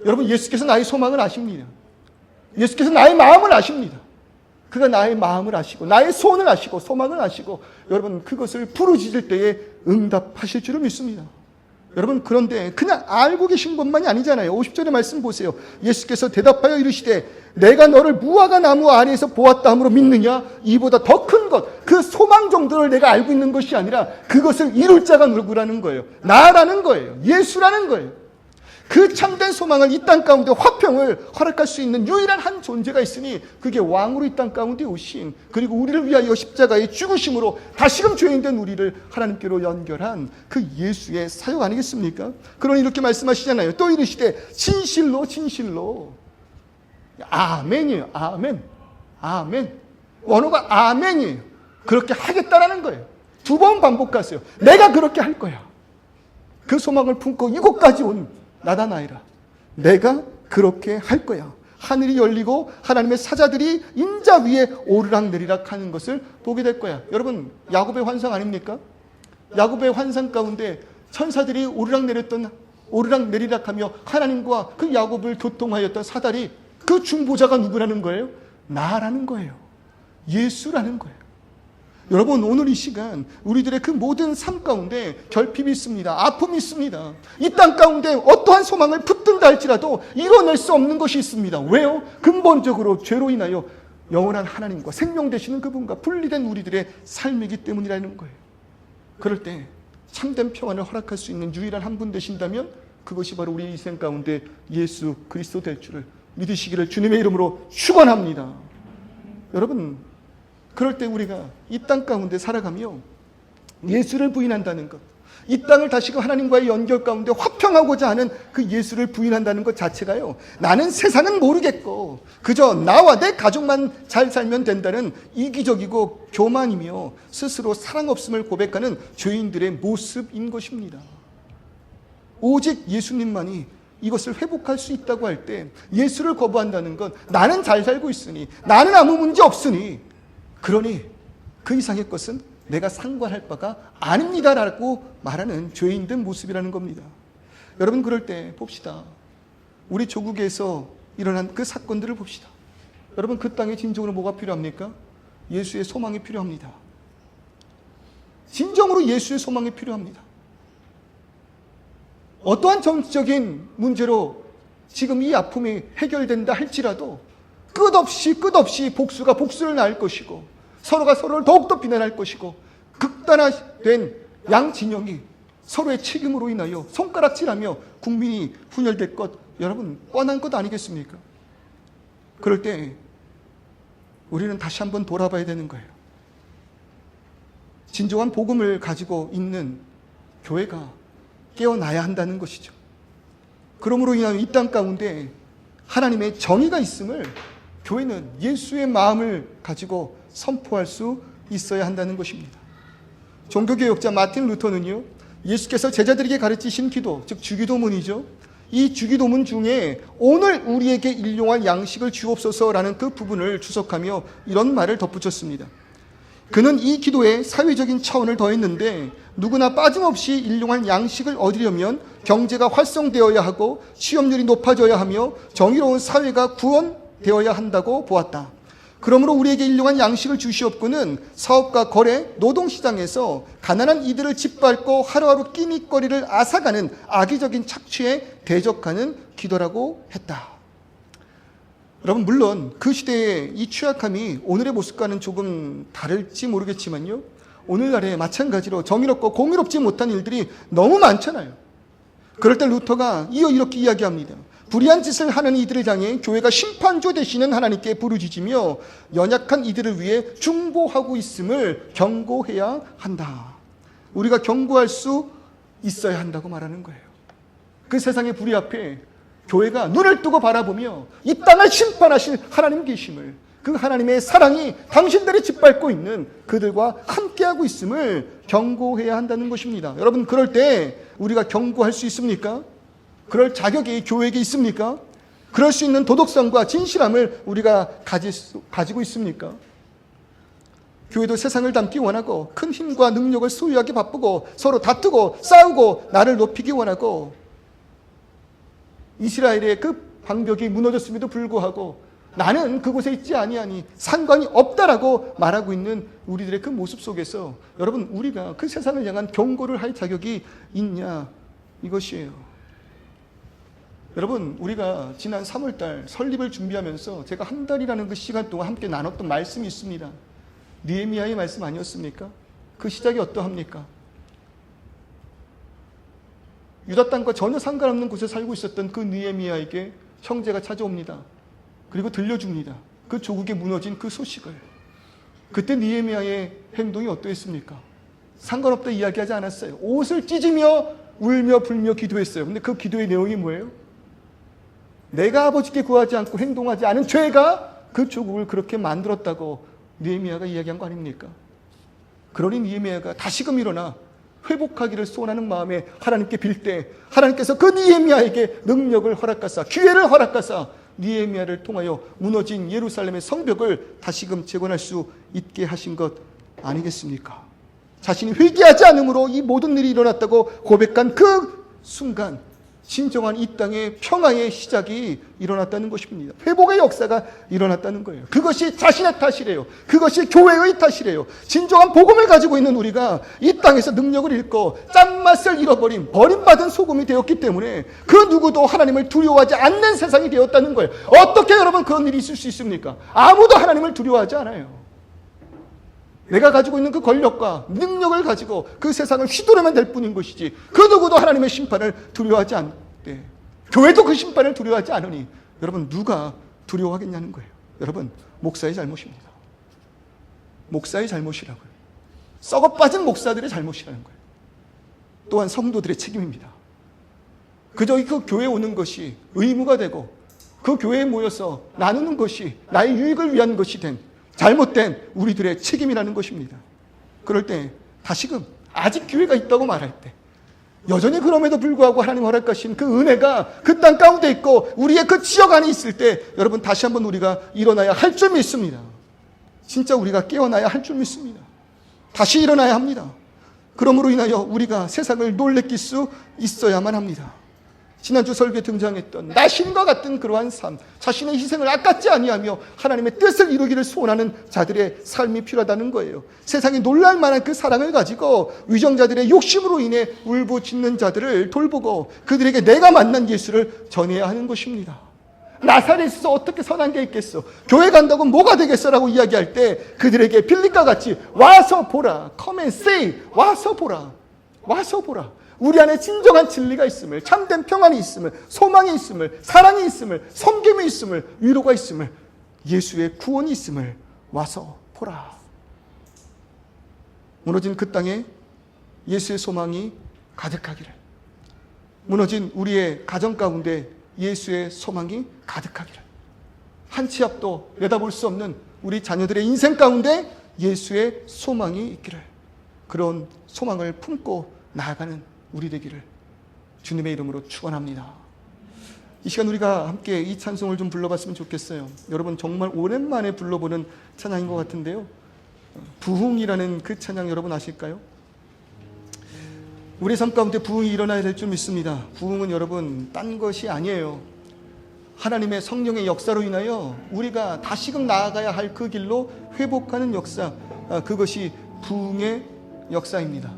Speaker 1: 여러분, 예수께서 나의 소망을 아십니다. 예수께서 나의 마음을 아십니다. 그가 나의 마음을 아시고 나의 소원을 아시고 소망을 아시고 여러분, 그것을 부르짖을 때에 응답하실 줄을 믿습니다. 여러분, 그런데 그냥 알고 계신 것만이 아니잖아요. 50절의 말씀 보세요. 예수께서 대답하여 이르시되 내가 너를 무화과 나무 아래에서 보았다 함으로 믿느냐? 이보다 더 큰 것, 그 소망 정도를 내가 알고 있는 것이 아니라 그것을 이룰 자가 누구라는 거예요? 나라는 거예요. 예수라는 거예요. 그 참된 소망을, 이 땅 가운데 화평을 허락할 수 있는 유일한 한 존재가 있으니 그게 왕으로 이 땅 가운데 오신, 그리고 우리를 위하여 십자가의 죽으심으로 다시금 죄인된 우리를 하나님께로 연결한 그 예수의 사역 아니겠습니까? 그러니 이렇게 말씀하시잖아요. 또 이르시되 진실로 아멘이에요. 아멘. 원어가 아멘이에요. 그렇게 하겠다라는 거예요. 2번 반복하세요. 내가 그렇게 할 거야. 그 소망을 품고 이곳까지 온 나다나엘아, 내가 그렇게 할 거야. 하늘이 열리고 하나님의 사자들이 인자 위에 오르락내리락 하는 것을 보게 될 거야. 여러분, 야곱의 환상 아닙니까? 야곱의 환상 가운데 천사들이 오르락내리락하며 하나님과 그 야곱을 교통하였던 사다리, 그 중보자가 누구라는 거예요? 나라는 거예요. 예수라는 거예요. 여러분, 오늘 이 시간 우리들의 그 모든 삶 가운데 결핍이 있습니다. 아픔이 있습니다. 이 땅 가운데 어떠한 소망을 붙든다 할지라도 이뤄낼 수 없는 것이 있습니다. 왜요? 근본적으로 죄로 인하여 영원한 하나님과 생명 되시는 그분과 분리된 우리들의 삶이기 때문이라는 거예요. 그럴 때 참된 평안을 허락할 수 있는 유일한 한 분 되신다면 그것이 바로 우리 인생 가운데 예수 그리스도 될 줄을 믿으시기를 주님의 이름으로 축원합니다. 여러분, 그럴 때 우리가 이 땅 가운데 살아가며 예수를 부인한다는 것, 이 땅을 다시금 하나님과의 연결 가운데 화평하고자 하는 그 예수를 부인한다는 것 자체가요, 나는 세상은 모르겠고 그저 나와 내 가족만 잘 살면 된다는 이기적이고 교만이며 스스로 사랑 없음을 고백하는 죄인들의 모습인 것입니다. 오직 예수님만이 이것을 회복할 수 있다고 할 때 예수를 거부한다는 건 나는 잘 살고 있으니, 나는 아무 문제 없으니, 그러니 그 이상의 것은 내가 상관할 바가 아닙니다라고 말하는 죄인된 모습이라는 겁니다. 여러분, 그럴 때 봅시다. 우리 조국에서 일어난 그 사건들을 봅시다. 여러분, 그 땅에 진정으로 뭐가 필요합니까? 예수의 소망이 필요합니다. 진정으로 예수의 소망이 필요합니다. 어떠한 정치적인 문제로 지금 이 아픔이 해결된다 할지라도 끝없이 복수가 복수를 낳을 것이고 서로가 서로를 더욱더 비난할 것이고 극단화된 양진영이 서로의 책임으로 인하여 손가락질하며 국민이 분열될 것, 여러분 뻔한 것 아니겠습니까? 그럴 때 우리는 다시 한번 돌아봐야 되는 거예요. 진정한 복음을 가지고 있는 교회가 깨어나야 한다는 것이죠. 그러므로 인하여 이 땅 가운데 하나님의 정의가 있음을 교회는 예수의 마음을 가지고 선포할 수 있어야 한다는 것입니다. 종교개혁자 마틴 루터는요, 예수께서 제자들에게 가르치신 기도, 즉 주기도문이죠. 이 주기도문 중에 오늘 우리에게 일용할 양식을 주옵소서라는 그 부분을 주석하며 이런 말을 덧붙였습니다. 그는 이 기도에 사회적인 차원을 더했는데 누구나 빠짐없이 일용할 양식을 얻으려면 경제가 활성되어야 하고 취업률이 높아져야 하며 정의로운 사회가 구원되어야 한다고 보았다. 그러므로 우리에게 일용할 양식을 주시옵고는 사업과 거래, 노동시장에서 가난한 이들을 짓밟고 하루하루 끼니거리를 앗아가는 악의적인 착취에 대적하는 기도라고 했다. 여러분, 물론 그 시대의 이 취약함이 오늘의 모습과는 조금 다를지 모르겠지만요, 오늘날에 마찬가지로 정의롭고 공의롭지 못한 일들이 너무 많잖아요. 그럴 때 루터가 이렇게 이야기합니다. 불의한 짓을 하는 이들을 향해 교회가 심판조 되시는 하나님께 부르짖으며 연약한 이들을 위해 중보하고 있음을 경고해야 한다. 우리가 경고할 수 있어야 한다고 말하는 거예요. 그 세상의 불의 앞에 교회가 눈을 뜨고 바라보며 이 땅을 심판하실 하나님 계심을, 그 하나님의 사랑이 당신들이 짓밟고 있는 그들과 함께하고 있음을 경고해야 한다는 것입니다. 여러분, 그럴 때 우리가 경고할 수 있습니까? 그럴 자격이 교회에게 있습니까? 그럴 수 있는 도덕성과 진실함을 우리가 가지고 있습니까? 교회도 세상을 담기 원하고 큰 힘과 능력을 소유하기 바쁘고 서로 다투고 싸우고 나를 높이기 원하고 이스라엘의 그 방벽이 무너졌음에도 불구하고 나는 그곳에 있지 아니하니 상관이 없다라고 말하고 있는 우리들의 그 모습 속에서 여러분, 우리가 그 세상을 향한 경고를 할 자격이 있냐, 이것이에요. 여러분, 우리가 지난 3월달 설립을 준비하면서 제가 한 달이라는 그 시간 동안 함께 나눴던 말씀이 있습니다. 느헤미야의 말씀 아니었습니까? 그 시작이 어떠합니까? 유다 땅과 전혀 상관없는 곳에 살고 있었던 그 느헤미야에게 형제가 찾아옵니다. 그리고 들려줍니다. 그 조국에 무너진 그 소식을. 그때 느헤미야의 행동이 어떠했습니까? 상관없다 이야기하지 않았어요. 옷을 찢으며 울며 불며 기도했어요. 근데 그 기도의 내용이 뭐예요? 내가 아버지께 구하지 않고 행동하지 않은 죄가 그 조국을 그렇게 만들었다고 느헤미야가 이야기한 거 아닙니까? 그러니 느헤미야가 다시금 일어나 회복하기를 소원하는 마음에 하나님께 빌 때 하나님께서 그 느헤미야에게 능력을 허락하사, 기회를 허락하사 느헤미야를 통하여 무너진 예루살렘의 성벽을 다시금 재건할 수 있게 하신 것 아니겠습니까? 자신이 회개하지 않음으로 이 모든 일이 일어났다고 고백한 그 순간 진정한 이 땅의 평화의 시작이 일어났다는 것입니다. 회복의 역사가 일어났다는 거예요. 그것이 자신의 탓이래요. 그것이 교회의 탓이래요. 진정한 복음을 가지고 있는 우리가 이 땅에서 능력을 잃고 짠맛을 잃어버린 버림받은 소금이 되었기 때문에 그 누구도 하나님을 두려워하지 않는 세상이 되었다는 거예요. 어떻게 여러분 그런 일이 있을 수 있습니까? 아무도 하나님을 두려워하지 않아요. 내가 가지고 있는 그 권력과 능력을 가지고 그 세상을 휘두르면 될 뿐인 것이지 그 누구도 하나님의 심판을 두려워하지 않대. 교회도 그 심판을 두려워하지 않으니 여러분 누가 두려워하겠냐는 거예요. 여러분, 목사의 잘못입니다. 목사의 잘못이라고요. 썩어빠진 목사들의 잘못이라는 거예요. 또한 성도들의 책임입니다. 그저 그 교회에 오는 것이 의무가 되고 그 교회에 모여서 나누는 것이 나의 유익을 위한 것이 된 잘못된 우리들의 책임이라는 것입니다. 그럴 때 다시금 아직 기회가 있다고 말할 때 여전히 그럼에도 불구하고 하나님 허락하신 그 은혜가 그 땅 가운데 있고 우리의 그 지역 안에 있을 때 여러분 다시 한번 우리가 일어나야 할 줄 믿습니다. 진짜 우리가 깨어나야 할 줄 믿습니다. 다시 일어나야 합니다. 그러므로 인하여 우리가 세상을 놀래킬 수 있어야만 합니다. 지난주 설교에 등장했던 나신과 같은 그러한 삶, 자신의 희생을 아깝지 아니하며 하나님의 뜻을 이루기를 소원하는 자들의 삶이 필요하다는 거예요. 세상이 놀랄 만한 그 사랑을 가지고 위정자들의 욕심으로 인해 울부짖는 자들을 돌보고 그들에게 내가 만난 예수를 전해야 하는 것입니다. 나사렛에서 어떻게 선한 게 있겠어? 교회 간다고 뭐가 되겠어? 라고 이야기할 때 그들에게 빌립과 같이 와서 보라. Come and see. 와서 보라. 와서 보라. 우리 안에 진정한 진리가 있음을, 참된 평안이 있음을, 소망이 있음을, 사랑이 있음을, 섬김이 있음을, 위로가 있음을, 예수의 구원이 있음을 와서 보라. 무너진 그 땅에 예수의 소망이 가득하기를, 무너진 우리의 가정 가운데 예수의 소망이 가득하기를, 한 치 앞도 내다볼 수 없는 우리 자녀들의 인생 가운데 예수의 소망이 있기를, 그런 소망을 품고 나아가는 우리 되기를 주님의 이름으로 축원합니다. 이 시간 우리가 함께 이 찬송을 좀 불러봤으면 좋겠어요. 여러분 정말 오랜만에 불러보는 찬양인 것 같은데요. 부흥이라는 그 찬양 여러분 아실까요? 우리 삶 가운데 부흥이 일어나야 될 줄 믿습니다. 부흥은 여러분 딴 것이 아니에요. 하나님의 성령의 역사로 인하여 우리가 다시금 나아가야 할 그 길로 회복하는 역사, 그것이 부흥의 역사입니다.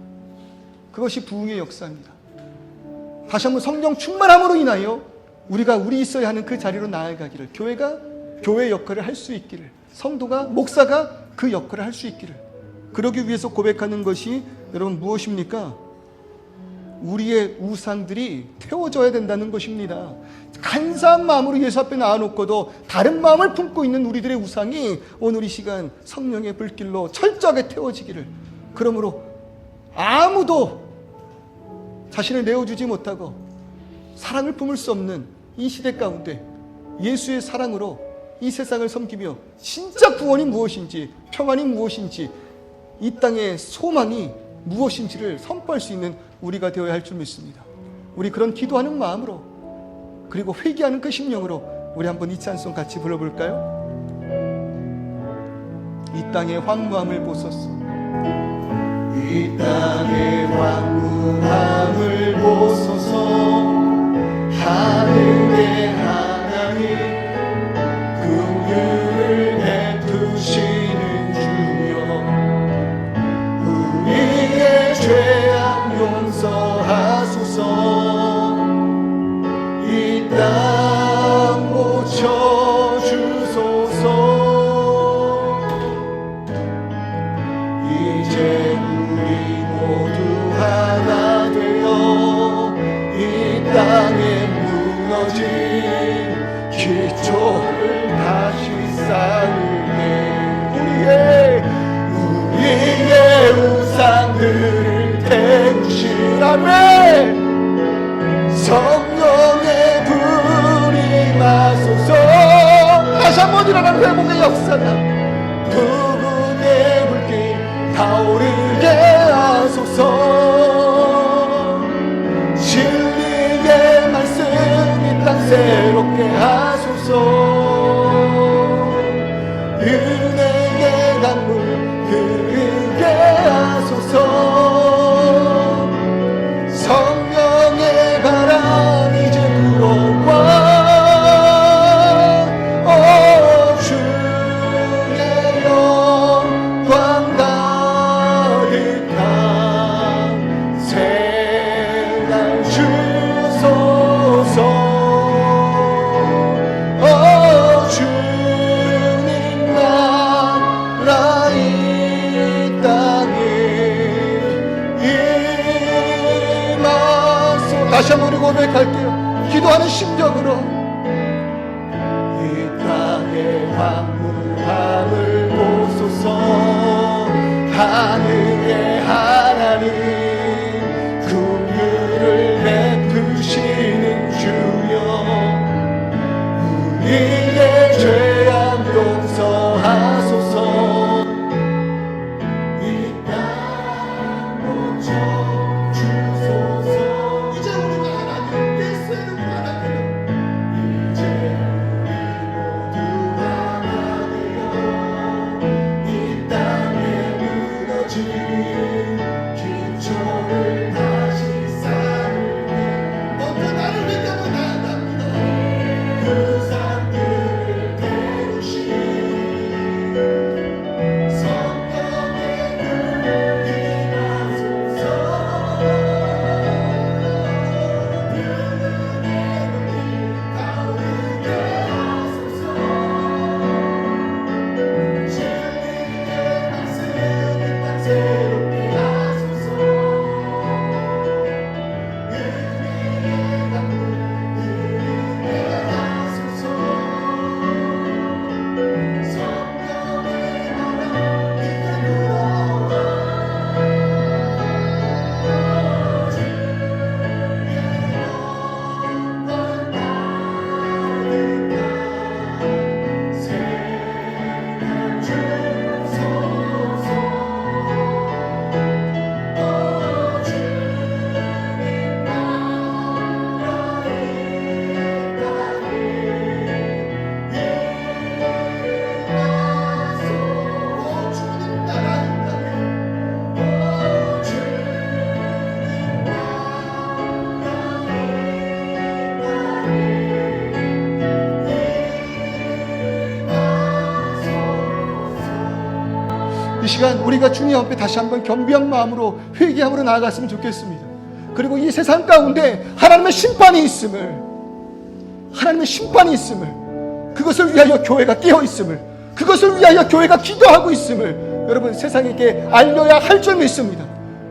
Speaker 1: 그것이 부흥의 역사입니다. 다시 한번 성령 충만함으로 인하여 우리가 우리 있어야 하는 그 자리로 나아가기를, 교회가 교회의 역할을 할 수 있기를, 성도가, 목사가 그 역할을 할 수 있기를, 그러기 위해서 고백하는 것이 여러분 무엇입니까? 우리의 우상들이 태워져야 된다는 것입니다. 간사한 마음으로 예수 앞에 나와놓고도 다른 마음을 품고 있는 우리들의 우상이 오늘 이 시간 성령의 불길로 철저하게 태워지기를, 그러므로 아무도 자신을 내어주지 못하고 사랑을 품을 수 없는 이 시대 가운데 예수의 사랑으로 이 세상을 섬기며 진짜 구원이 무엇인지, 평안이 무엇인지, 이 땅의 소망이 무엇인지를 선포할 수 있는 우리가 되어야 할 줄 믿습니다. 우리 그런 기도하는 마음으로, 그리고 회개하는 그 심령으로 우리 한번 이 찬송 같이 불러볼까요? 이 땅의 황무함을 보소서. 이 땅의 황무함을 보소서. 하늘의 하나님, 긍휼을 베푸시는 주여, 우리의 죄악 용서하소서. 이 땅 고쳐주소서. 이제 우리 모두 하나 되어 이 땅에 무너진 기초를 다시 쌓을게. 우리의 우상들을 태우시라며. 성령의 불이 마소서. 다시 한번 일어나는 회복의 역사가 부흥의 불길 타오르게 하소서. 진리의 말씀 이 땅 새롭게 하소서. 은혜의 강물 흐르게 하소서. 성령의 바람 이제 불어와. 주의 영광 가득한 새날 주소서. 주님 나라 이 땅에 임하소. 다시 한번 우리 고백할게요. 기도하는 심정으로. 이 땅의 황무함을 보소서. 하늘의 하나님, 긍휼을 베푸시는 주여, 우리의 죄악 용서하소서. 이 땅 고쳐주소서. 이제 우리가 하나님 예수의 이름으로 하나 되어, 이제 우리 모두 하나 되어 이 땅에 무너진 시간 우리가 주님 앞에 다시 한번 겸비한 마음으로 회개함으로 나아갔으면 좋겠습니다. 그리고 이 세상 가운데 하나님의 심판이 있음을, 그것을 위하여 교회가 깨어 있음을, 그것을 위하여 교회가 기도하고 있음을 여러분 세상에게 알려야 할 줄 믿습니다.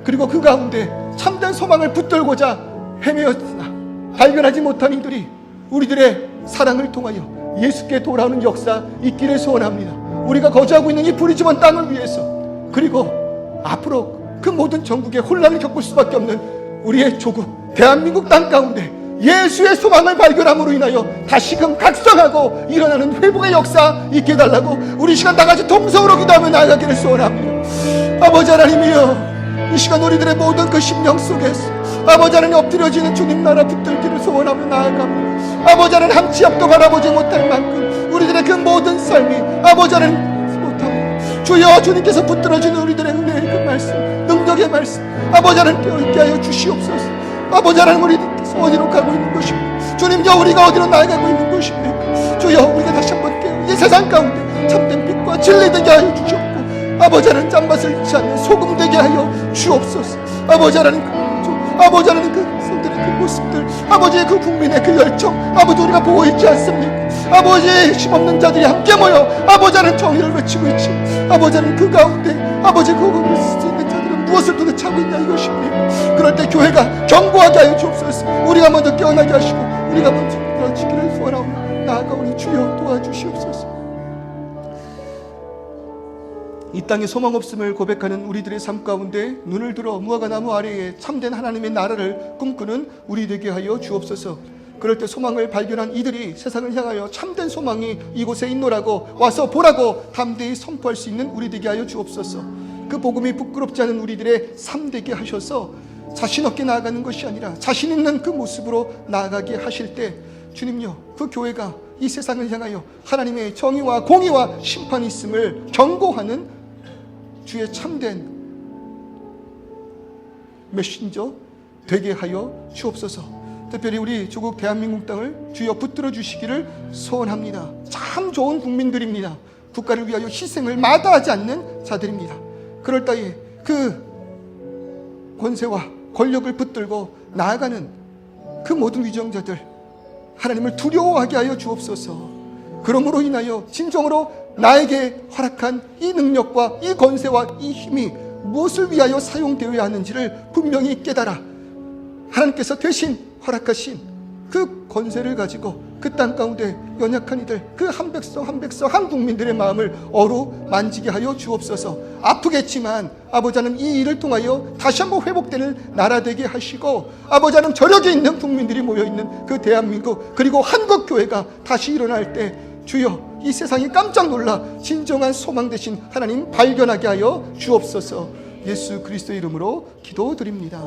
Speaker 1: 그리고 그 가운데 참된 소망을 붙들고자 헤매었으나 발견하지 못한 이들이 우리들의 사랑을 통하여 예수께 돌아오는 역사 있기를 소원합니다. 우리가 거주하고 있는 이 부르짖은 땅을 위해서, 그리고 앞으로 그 모든 전국의 혼란을 겪을 수밖에 없는 우리의 조국 대한민국 땅 가운데 예수의 소망을 발견함으로 인하여 다시금 각성하고 일어나는 회복의 역사 있게 해달라고 우리 시간 다같이 동성으로 기도하며 나아가기를 소원합니다. 아버지 하나님이여, 이 시간 우리들의 모든 그 심령 속에서 아버지 하나님 엎드려지는 주님 나라 붙들기를 소원하며 나아갑니다. 아버지 하나님 한 치 앞도 바라보지 못할 만큼 우리들의 그 모든 삶이 아버지 하나님 못합니다. 주여, 주님께서 붙들어지는 우리들의 은혜의 그 말씀, 능력의 말씀 아버지 하나님 깨어있게 하여 주시옵소서. 아버지 하나님, 우리께서 어디로 가고 있는 것입니까? 주님여, 우리가 어디로 나아가고 있는 것입니까? 주여, 우리가 다시 한번 깨어 이 세상 가운데 참된 빛과 진리 되게 하여 주시옵고, 아버지 하나님 짠맛을 잃지 않는 소금 되게 하여 주옵소서. 아버지 하나님, 아버지 하나님 그 성들의 그 모습들, 아버지의 그 국민의 그 열정, 아버지 우리가 보고 있지 않습니까? 아버지, 힘없는 자들이 함께 모여 아버지 하나님 정의를 외치고 있지. 아버지 하나님 그 가운데 아버지 그것을 쓸 수 있는 자들은 무엇을 도대체 하고 있냐 이것입니다. 그럴 때 교회가 견고하게 하여 주옵소서. 우리가 먼저 깨어나게 하시고 우리가 먼저 일어나시기를 소원하오며 나아가오니 주여 도와주시옵소서. 이 땅에 소망 없음을 고백하는 우리들의 삶 가운데 눈을 들어 무화과 나무 아래에 참된 하나님의 나라를 꿈꾸는 우리 되게 하여 주옵소서. 그럴 때 소망을 발견한 이들이 세상을 향하여 참된 소망이 이곳에 있노라고 와서 보라고 담대히 선포할 수 있는 우리 되게 하여 주옵소서. 그 복음이 부끄럽지 않은 우리들의 삶 되게 하셔서 자신 없게 나아가는 것이 아니라 자신 있는 그 모습으로 나아가게 하실 때 주님요, 그 교회가 이 세상을 향하여 하나님의 정의와 공의와 심판이 있음을 경고하는 주의 참된 메신저 되게 하여 주옵소서. 특별히 우리 조국 대한민국 땅을 주여 붙들어 주시기를 소원합니다. 참 좋은 국민들입니다. 국가를 위하여 희생을 마다하지 않는 자들입니다. 그럴 때에 그 권세와 권력을 붙들고 나아가는 그 모든 위정자들 하나님을 두려워하게 하여 주옵소서. 그러므로 인하여 진정으로 나에게 허락한 이 능력과 이 권세와 이 힘이 무엇을 위하여 사용되어야 하는지를 분명히 깨달아 하나님께서 대신 허락하신 그 권세를 가지고 그 땅 가운데 연약한 이들, 그 한 백성 한 국민들의 마음을 어루만지게 하여 주옵소서. 아프겠지만 아버지 하나님, 이 일을 통하여 다시 한번 회복되는 나라 되게 하시고, 아버지 하나님, 저력에 있는 국민들이 모여있는 그 대한민국 그리고 한국교회가 다시 일어날 때 주여, 이 세상이 깜짝 놀라 진정한 소망 되신 하나님 발견하게 하여 주옵소서. 예수 그리스도의 이름으로 기도드립니다.